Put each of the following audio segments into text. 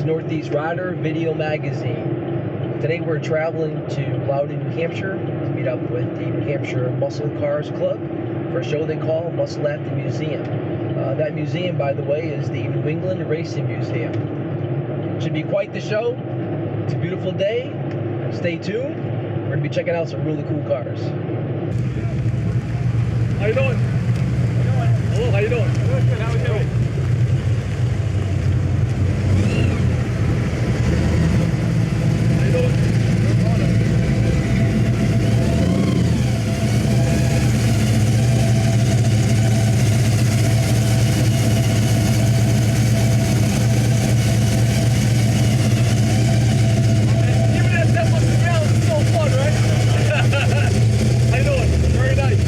Northeast Rider Video Magazine. Today we're traveling to Loudon, New Hampshire to meet up with the New Hampshire Muscle Cars Club for a show they call Muscle at the Museum. That museum, by the way, is the New England Racing Museum. Should be quite the show. It's a beautiful day. Stay tuned. We're going to be checking out some really cool cars. How you doing? Hello, how you doing? Good, how are you doing? How you doing? Even that 10 bucks a gallon is so fun, right? How you doing? Very nice.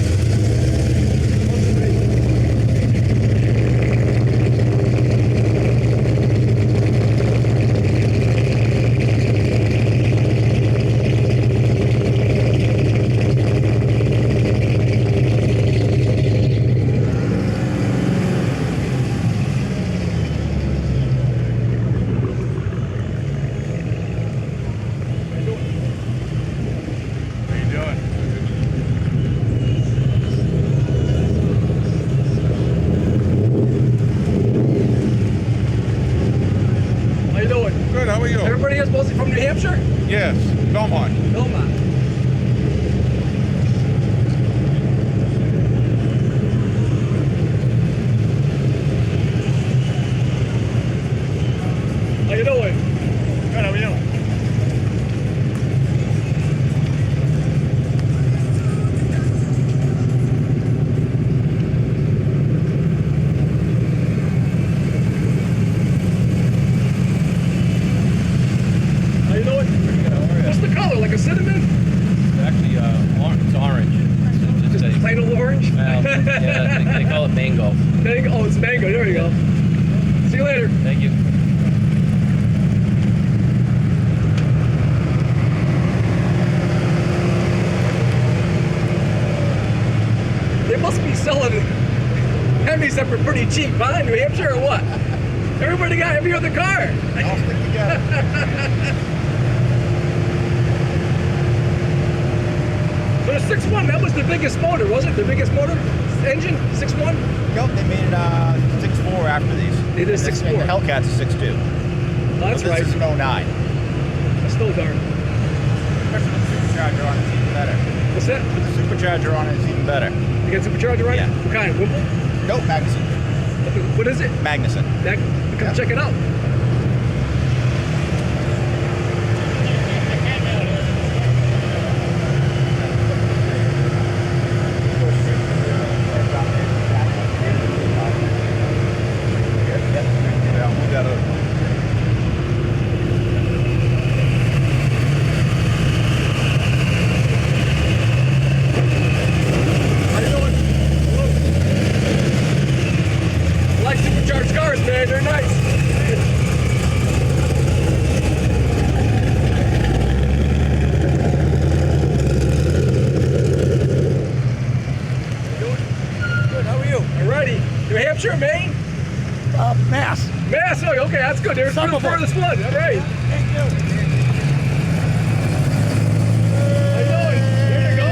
How are you? Everybody here is mostly from New Hampshire? Yes, Belmont. Belmont. How you doing? Good, how are you? Like a cinnamon? Actually, it's orange. Just a plain old orange? Well, yeah, they call it mango. Mango? Oh, it's mango. There you go. See you later. Thank you. They must be selling Hemis that were pretty cheap, huh? New Hampshire or what? Everybody got every other car. I'll stick together. So the 6.1, that was the biggest motor, was it? The biggest motor? Engine? 6.1? Nope, they made it 6.4 after these. They did 6.4. The Hellcat's a 6.2. Oh, that's right. This is an 09. That's still darn. Especially with the supercharger on it, it's even better. What's that? With the supercharger on it, it's even better. You got supercharger right? Yeah. What kind? Whipple? Nope, Magnuson. What is it? Magnuson. Come check it out. They're nice. Good, how are you? Alrighty. New Hampshire, Maine? Mass. Mass, oh, okay, that's good. There's the furthest one. Alright. Thank you. How you doing? There you go.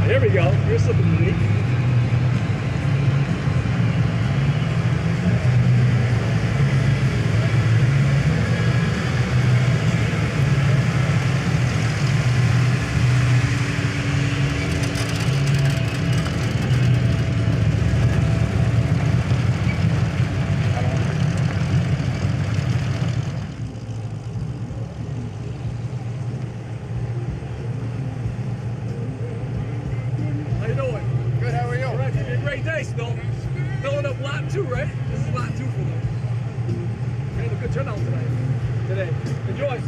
There we go. Here's something unique. How you doing? Good, how are you? All right, it's been a great day still. Filling up lot 2, right? This is lot 2 for them. We had a good turnout today. Enjoy.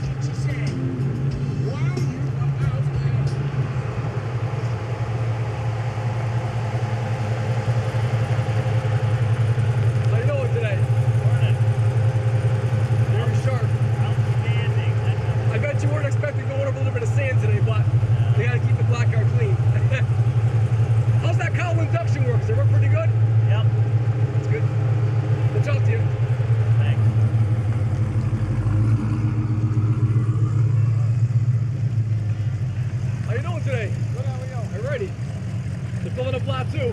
expected going over a little bit of sand still in a flat too.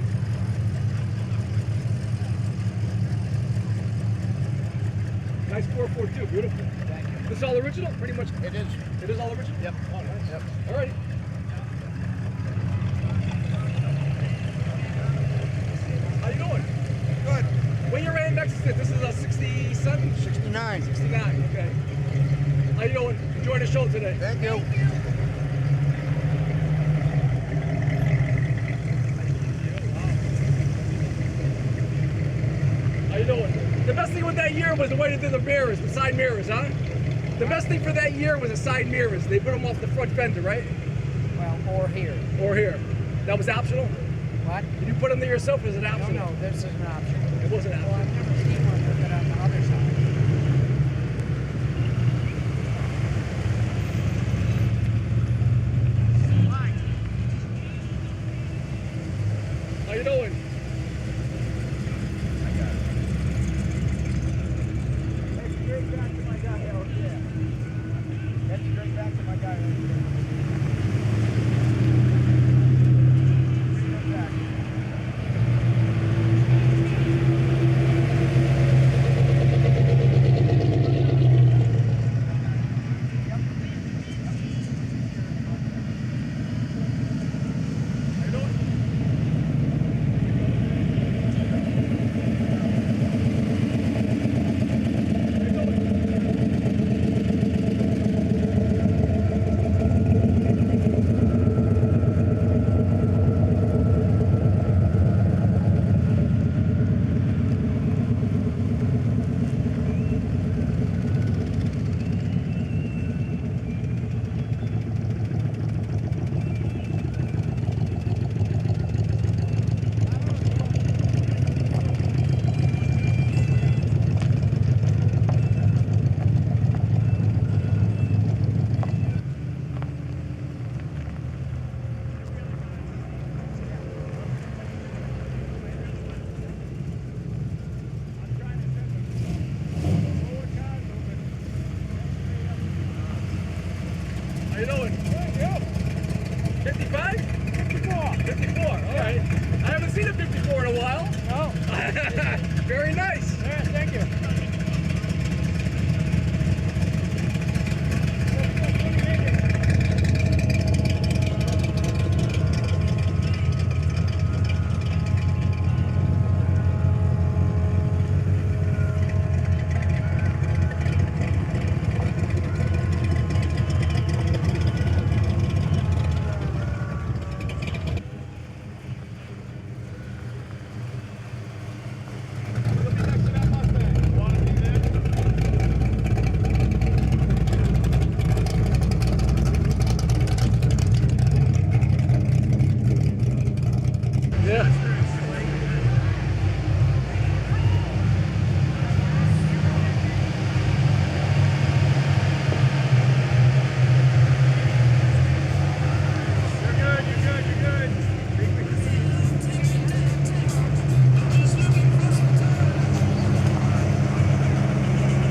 Nice 442, beautiful. Thank you. This all original? Pretty much. It is. It is all original? Yep. Oh, nice. Yep. All right. How you doing? Good. When you ran next to this is a 67? 69. 69, okay. How you doing? Enjoying the show today? Thank you. How you doing? The best thing with that year was the way they did the mirrors, the side mirrors, huh? The best thing for that year was the side mirrors. They put them off the front fender, right? Well, or here. Or here. That was optional? What? Did you put them there yourself or is it No, optional? no, this is an option. It wasn't Well, optional. I've never seen one with it on the other side. How you doing? That's straight back to my guy out there. That's straight back to my guy right there. Straight back. How you doing? How you doing? Good. 55? 54. 54, all right. I haven't seen a 54 in a while. No. Very nice. Yeah, thank you. Look next to that Mustang. Want to be there? Yeah.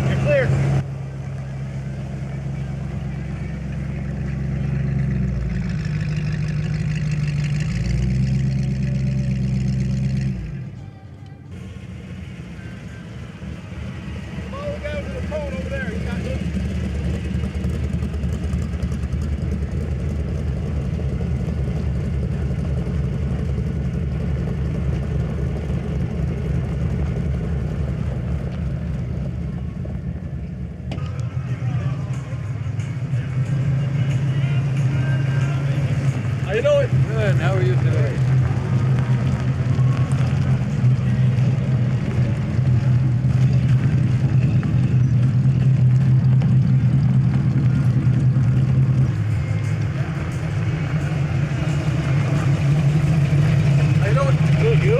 You're clear. Follow down to the cone over there. He's got you. How you doing? Good. How are you today? How you doing? Good, you?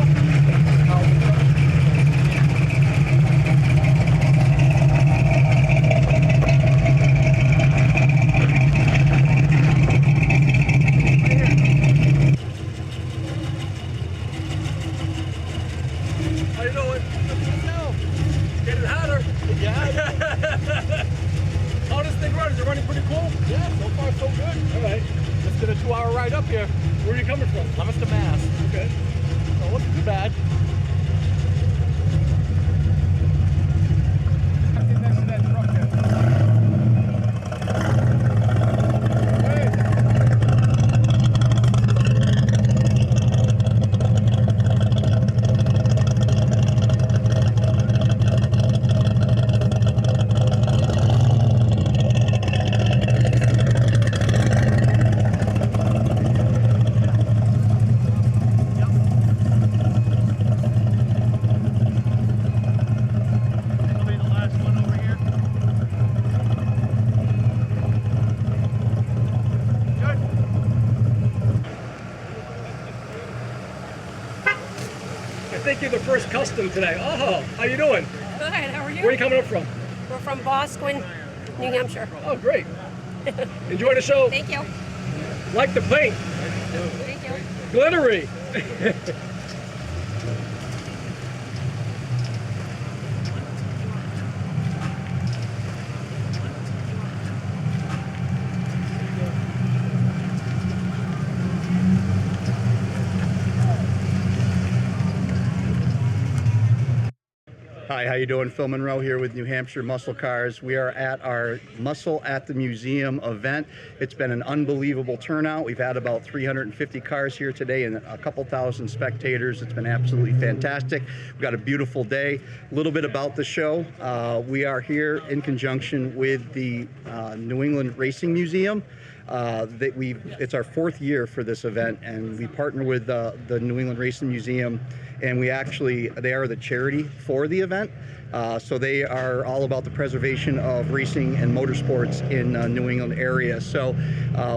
How you doing? Getting hotter. Yeah. How does this thing run? Is it running pretty cool? Yeah, so far so good. All right. Let's get a 2-hour ride up here. Where are you coming from? Plymouth, Mass. Okay. Oh, wasn't too bad. Get next to that truck there. I think you're the first custom today. Oh, how you doing? Good, how are you? Where are you coming up from? We're from Bosquen, New Hampshire. Oh, great. Enjoy the show. Thank you. Like the paint. Thank you. Glittery. Hi, how you doing? Phil Monroe here with New Hampshire Muscle Cars. We are at our Muscle at the Museum event. It's been an unbelievable turnout. We've had about 350 cars here today and a couple thousand spectators. It's been absolutely fantastic. We've got a beautiful day. A little bit about the show. We are here in conjunction with the New England Racing Museum. It's our 4th year for this event, and we partner with the New England Racing Museum, and they are the charity for the event. So they are all about the preservation of racing and motorsports in New England area. So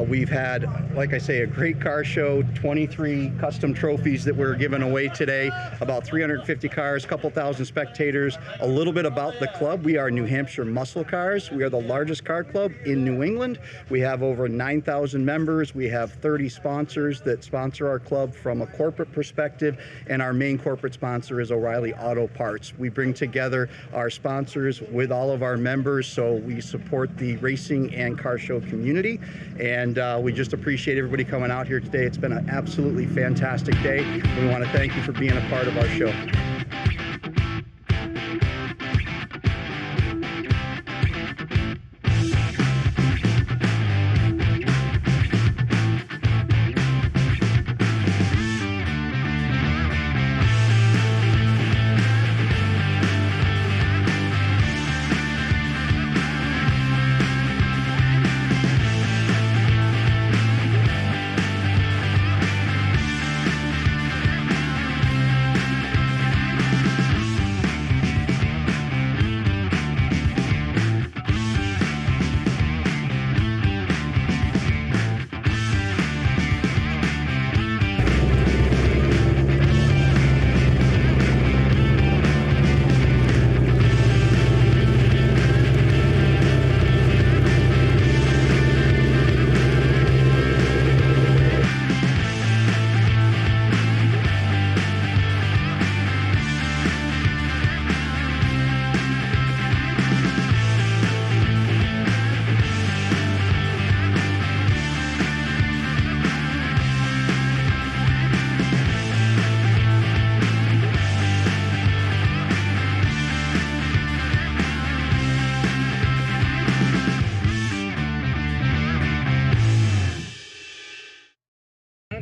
we've had, like I say, a great car show, 23 custom trophies that we're giving away today, about 350 cars, a couple thousand spectators. A little bit about the club. We are New Hampshire Muscle Cars. We are the largest car club in New England. We have over 9,000 members. We have 30 sponsors that sponsor our club from a corporate perspective, and our main corporate sponsor is O'Reilly Auto Parts. We bring together our sponsors with all of our members, so we support the racing and car show community, and we just appreciate everybody coming out here today. It's been an absolutely fantastic day. We want to thank you for being a part of our show.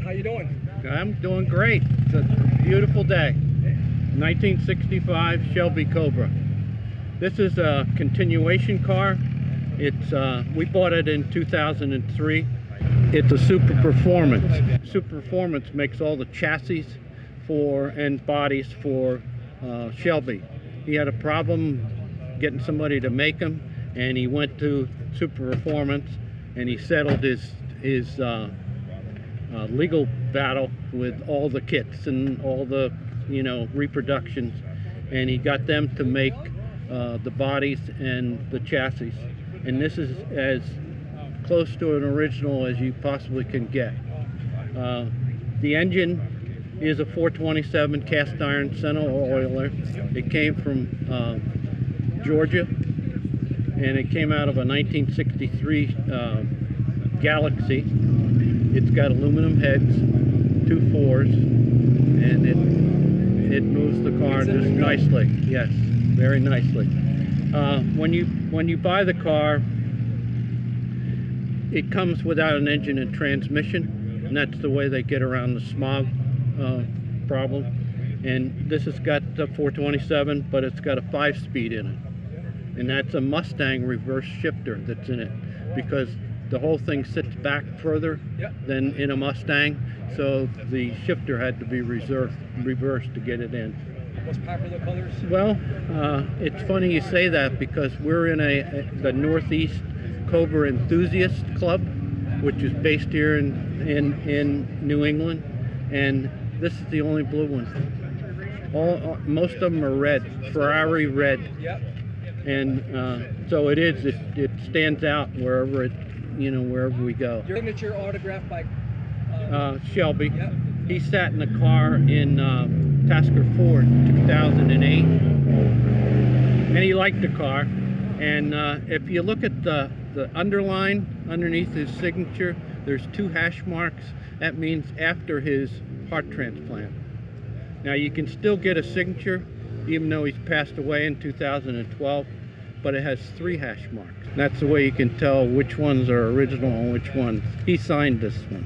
How you doing? I'm doing great. It's a beautiful day. 1965 Shelby Cobra. This is a continuation car. We bought it in 2003. It's a Super Performance. Super Performance makes all the chassis and bodies for Shelby. He had a problem getting somebody to make them, and he went to Super Performance, and he settled his legal battle with all the kits and all the reproductions, and he got them to make the bodies and the chassis, and this is as close to an original as you possibly can get. The engine is a 427 cast iron center oiler. It came from Georgia, and it came out of a 1963 Galaxy. It's got aluminum heads, 2 4s, and it moves the car just nicely. Yes, very nicely. When you buy the car, it comes without an engine and transmission, and that's the way they get around the smog problem. And this has got the 427, but it's got a 5-speed in it, and that's a Mustang reverse shifter that's in it, because the whole thing sits back further than in a Mustang, so the shifter had to be reversed to get it in. Most popular colors? Well, it's funny you say that, because we're in the Northeast Cobra Enthusiast Club, which is based here in New England, and this is the only blue one. Most of them are red, Ferrari red. Yep. And so it stands out wherever wherever we go. Your signature autographed by Shelby. Yep. He sat in the car in Tasker Ford 2008, and he liked the car. And if you look at the underline underneath his signature, there's 2 hash marks. That means after his heart transplant. Now you can still get a signature even though he's passed away in 2012, but it has 3 hash marks. That's the way you can tell which ones are original and which ones. He signed this one.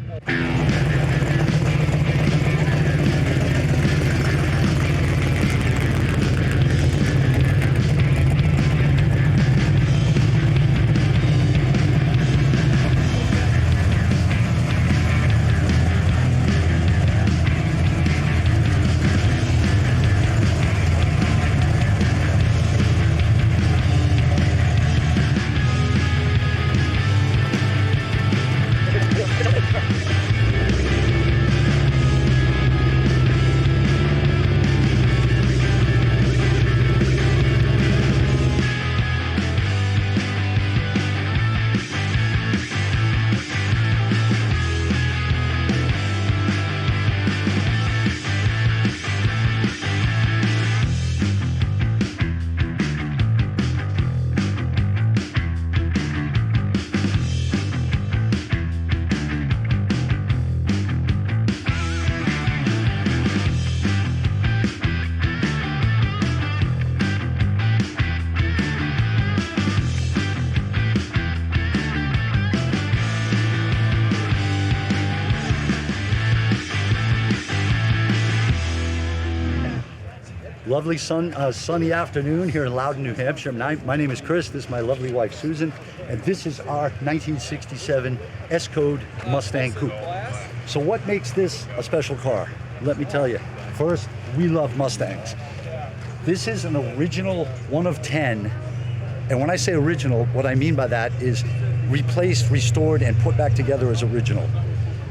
Lovely sunny afternoon here in Loudon, New Hampshire. My name is Chris. This is my lovely wife, Susan. And this is our 1967 S-Code Mustang Coupe. So what makes this a special car? Let me tell you. First, we love Mustangs. This is an original 1 of 10. And when I say original, what I mean by that is replaced, restored, and put back together as original.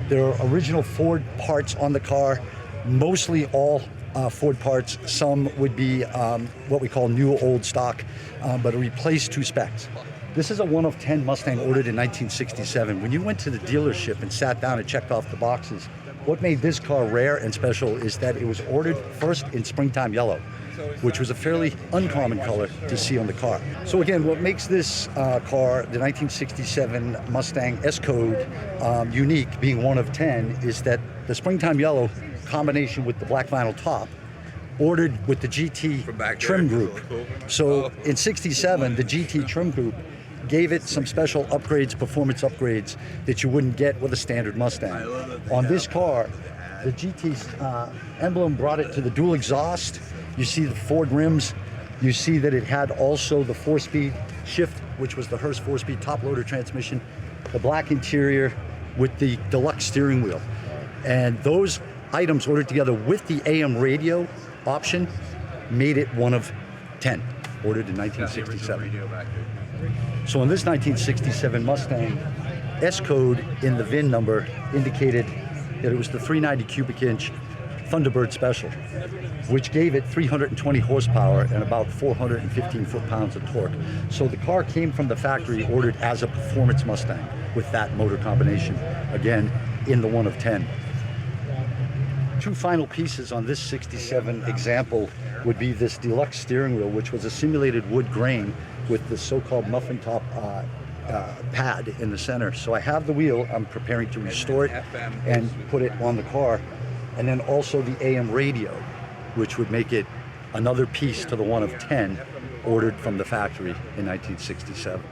There are original Ford parts on the car, mostly all Ford parts. Some would be what we call new old stock, but replaced to specs. This is a 1 of 10 Mustang ordered in 1967. When you went to the dealership and sat down and checked off the boxes, what made this car rare and special is that it was ordered first in springtime yellow, which was a fairly uncommon color to see on the car. So again, what makes this car, the 1967 Mustang S-Code, unique, being 1 of 10, is that the springtime yellow combination with the black vinyl top, ordered with the GT trim group. So in 67, the GT trim group gave it some special upgrades, performance upgrades, that you wouldn't get with a standard Mustang. On this car, the GT emblem brought it to the dual exhaust. You see the Ford rims. You see that it had also the 4-speed shift, which was the Hurst 4-speed top loader transmission, the black interior with the Deluxe steering wheel. And those items ordered together with the AM radio option made it 1 of 10, ordered in 1967. So in this 1967 Mustang, S-Code in the VIN number indicated that it was the 390 cubic inch Thunderbird Special, which gave it 320 horsepower and about 415 foot-pounds of torque. So the car came from the factory ordered as a performance Mustang with that motor combination, again, in the 1 of 10. 2 final pieces on this 67 example would be this Deluxe steering wheel, which was a simulated wood grain with the so-called muffin top pad in the center. So I have the wheel, I'm preparing to restore it and put it on the car. And then also the AM radio, which would make it another piece to the one of 10 ordered from the factory in 1967.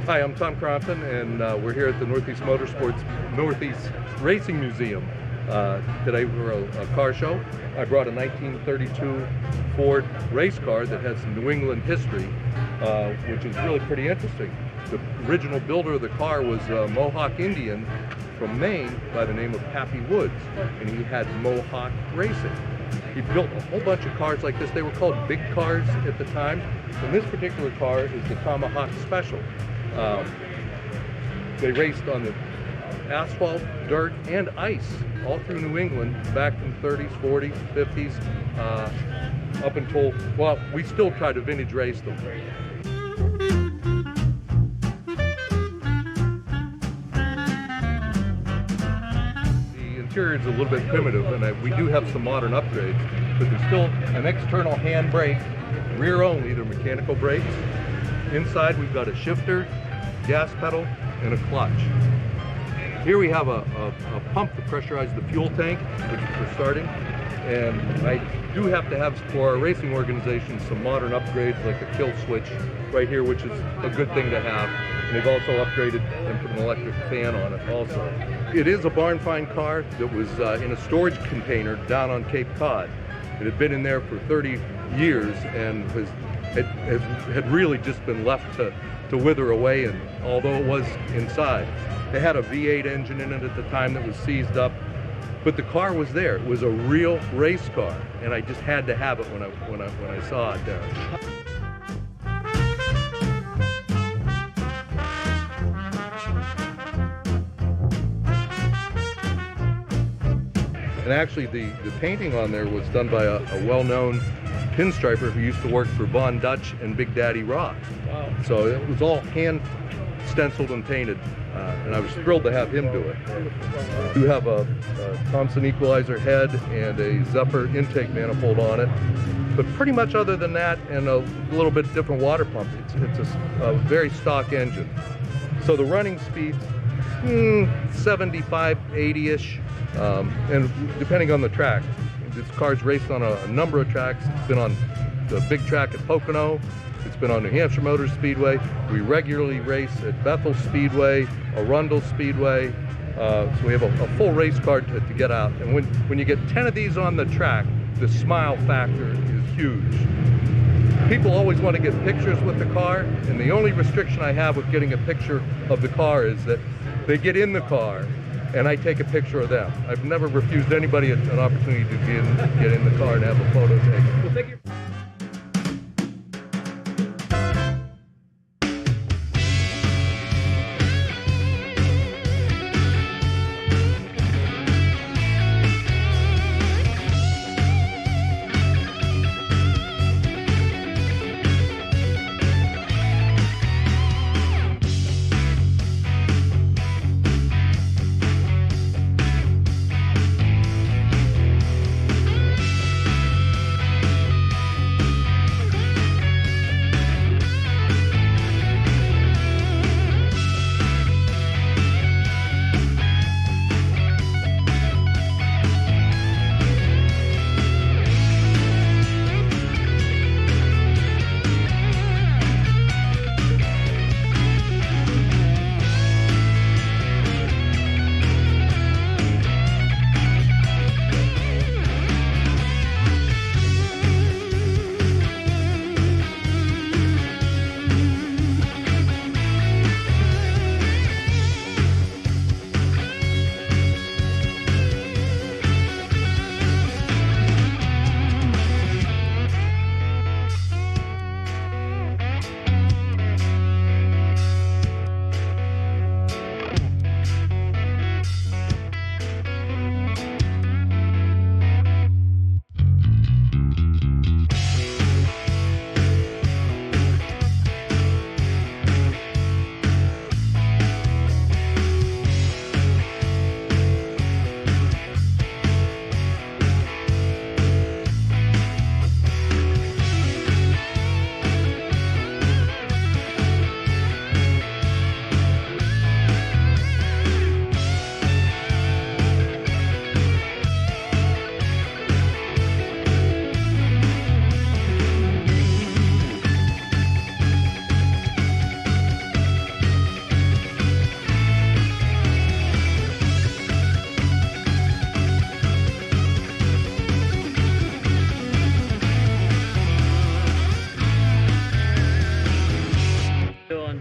Hi, I'm Tom Crompton, and we're here at the Northeast Racing Museum today for a car show. I brought a 1932 Ford race car that has some New England history, which is really pretty interesting. The original builder of the car was a Mohawk Indian from Maine by the name of Pappy Woods, and he had Mohawk Racing. He built a whole bunch of cars like this. They were called big cars at the time, and this particular car is the Tomahawk Special. They raced on the asphalt, dirt, and ice all through New England back in the 30s, 40s, 50s, up until, well, we still try to vintage race them. The interior is a little bit primitive, and we do have some modern upgrades, but there's still an external hand brake, rear only, they're mechanical brakes. Inside we've got a shifter, gas pedal, and a clutch. Here we have a pump to pressurize the fuel tank, which is for starting, And I do have to have, for our racing organization, some modern upgrades like a kill switch right here, which is a good thing to have. And they've also upgraded and put an electric fan on it also. It is a barn find car that was in a storage container down on Cape Cod. It had been in there for 30 years and had really just been left to wither away, and although it was inside. It had a V8 engine in it at the time that was seized up, but the car was there. It was a real race car, and I just had to have it when I saw it there. And actually, the painting on there was done by a well-known pinstriper who used to work for Von Dutch and Big Daddy Rock. Wow. So it was all hand stenciled and painted, and I was thrilled to have him do it. We do have a Thompson equalizer head and a Zephyr intake manifold on it, but pretty much other than that, and a little bit different water pump. It's a very stock engine. So the running speeds, 75, 80-ish, and depending on the track. This car's raced on a number of tracks. It's been on the big track at Pocono. It's been on New Hampshire Motor Speedway. We regularly race at Bethel Speedway, Arundel Speedway. So we have a full race car to get out. And when you get 10 of these on the track, the smile factor is huge. People always want to get pictures with the car, and the only restriction I have with getting a picture of the car is that they get in the car and I take a picture of them. I've never refused anybody an opportunity to get in the car and have a photo taken. Well, thank you.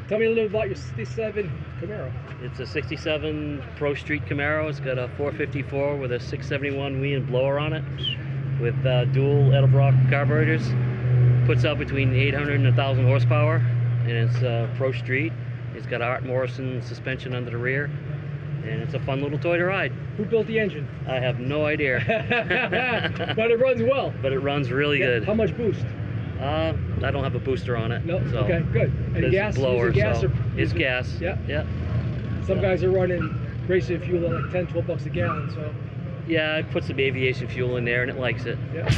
Tell me a little bit about your 67 Camaro. It's a 67 Pro Street Camaro. It's got a 454 with a 671 Wien blower on it with dual Edelbrock carburetors. Puts out between 800 and 1,000 horsepower, and it's Pro Street. It's got Art Morrison suspension under the rear, and it's a fun little toy to ride. Who built the engine? I have no idea. But it runs well. But it runs really good. How much boost? I don't have a booster on it. No. So Okay, good. And it's gas? blower, Is it gas so or it's is it- gas. Yeah. Yeah. Some guys are running racing fuel at like 10, 12 bucks a gallon. So Yeah, it puts some aviation fuel in there and it likes it. yeah.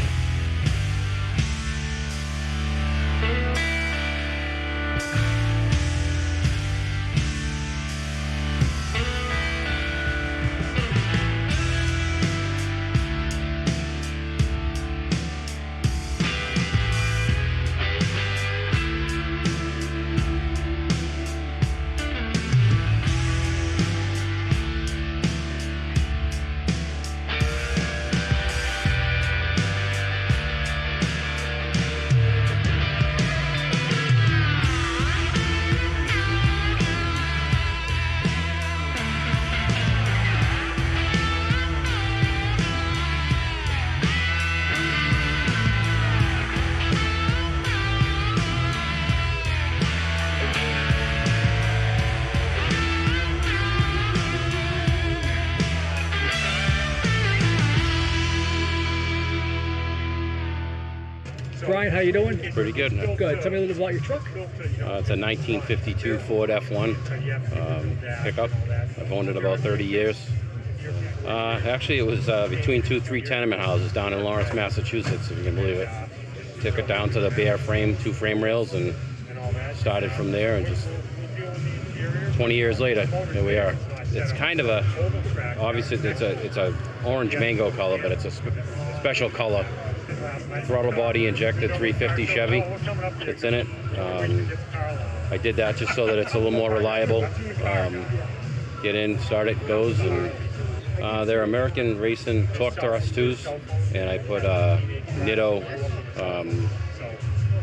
Brian, how you doing? Pretty good. Good. Tell me a little bit about your truck. It's a 1952 Ford F1 pickup. I've owned it about 30 years. Actually, it was between 3 tenement houses down in Lawrence, Massachusetts, if you can believe it. Took it down to the bare frame, 2 frame rails, and started from there. And just 20 years later, here we are. It's kind of a, obviously, it's a orange mango color, but it's a special color. Throttle body injected 350 Chevy that's in it. I did that just so that it's a little more reliable. Get in, start it, goes, and they're American Racing torque thrust 2s, and I put Nitto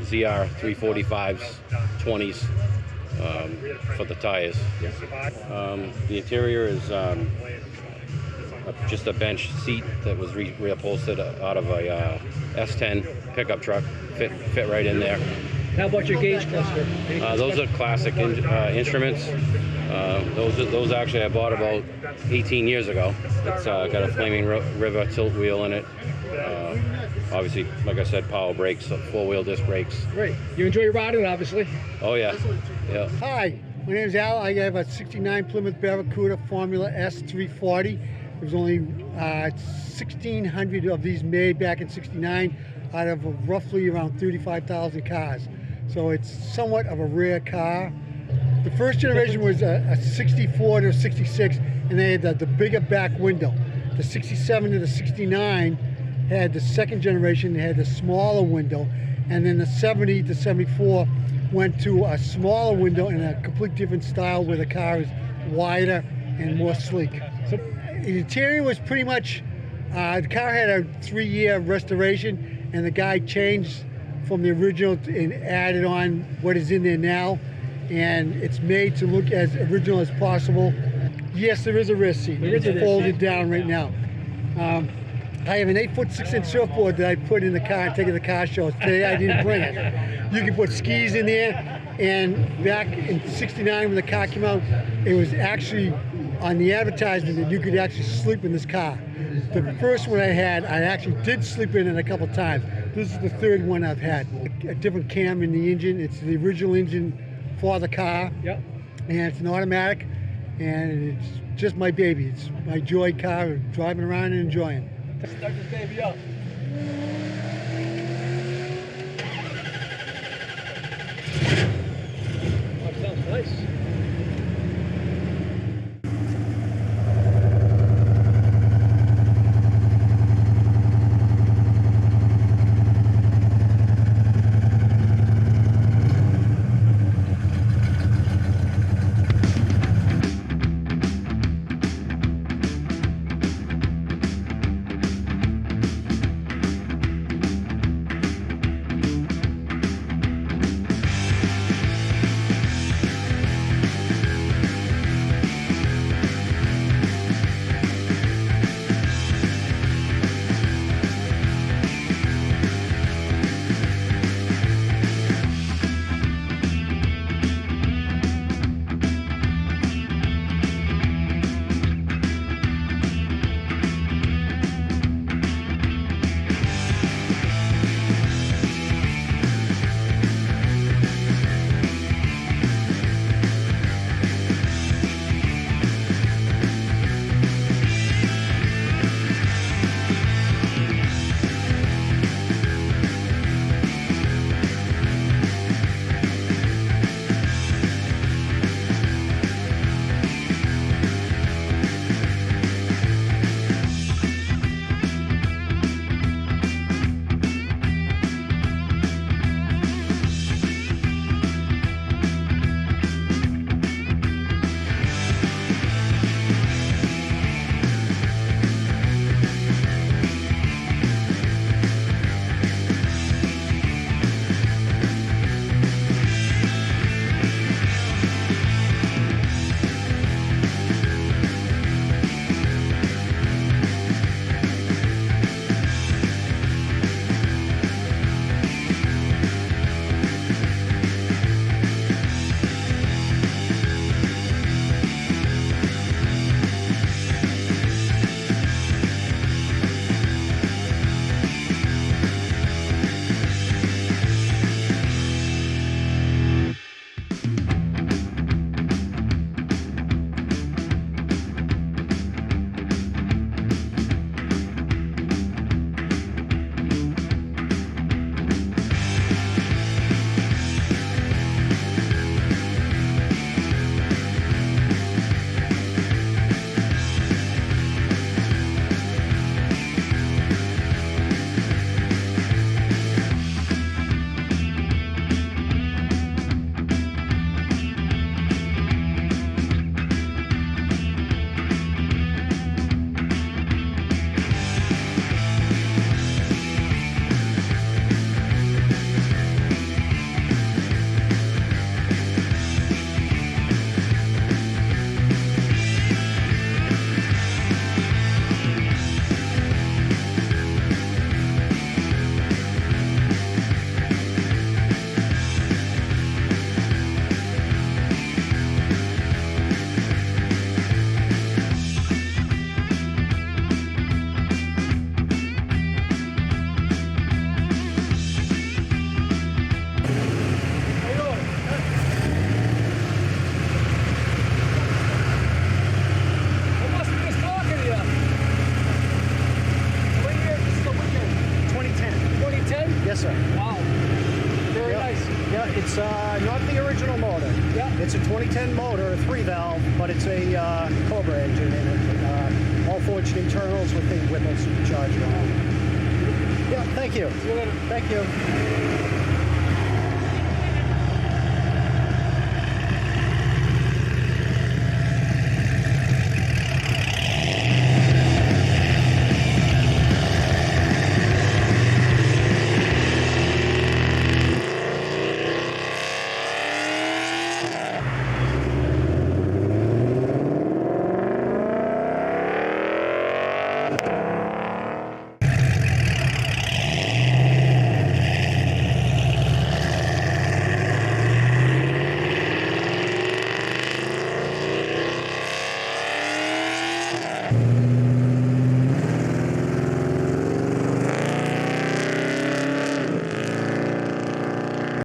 ZR 345s 20s for the tires. The interior is just a bench seat that was reupholstered out of a S10 pickup truck. Fit right in there. How about your gauge cluster? Those are classic instruments. Those actually I bought about 18 years ago. It's got a Flaming River tilt wheel in it. Obviously, like I said, power brakes, 4-wheel disc brakes. Great. You enjoy your riding, obviously. Oh yeah, yeah. Hi, my name is Al. I have a 69 Plymouth Barracuda Formula S 340. There was only 1,600 of these made back in '69 out of roughly around 35,000 cars. So it's somewhat of a rare car. The first generation was a 64 to a 66, and they had the bigger back window. The 67 to the 69 had the second generation, they had the smaller window, and then the 70 to 74 went to a smaller window and a complete different style where the car is wider and more sleek. So the interior was pretty much, the car had a 3-year restoration, and the guy changed from the original and added on what is in there now, and it's made to look as original as possible. Yes, there is a rear seat. It's folded down right now. I have an 8'6" surfboard that I put in the car and take to the car shows. Today I didn't bring it. You can put skis in there, and back in '69 when the car came out, it was actually on the advertisement that you could actually sleep in this car. The first one I had, I actually did sleep in it a couple times. This is the third one I've had. A different cam in the engine. It's the original engine for the car. Yep. And it's an automatic, and it's just my baby. It's my joy car, driving around and enjoying. Start this baby up. Oh, it sounds nice. Shelby Cobra engine in it. All forged internals with the Whipple supercharger on. Yeah, thank you. See you later. Thank you.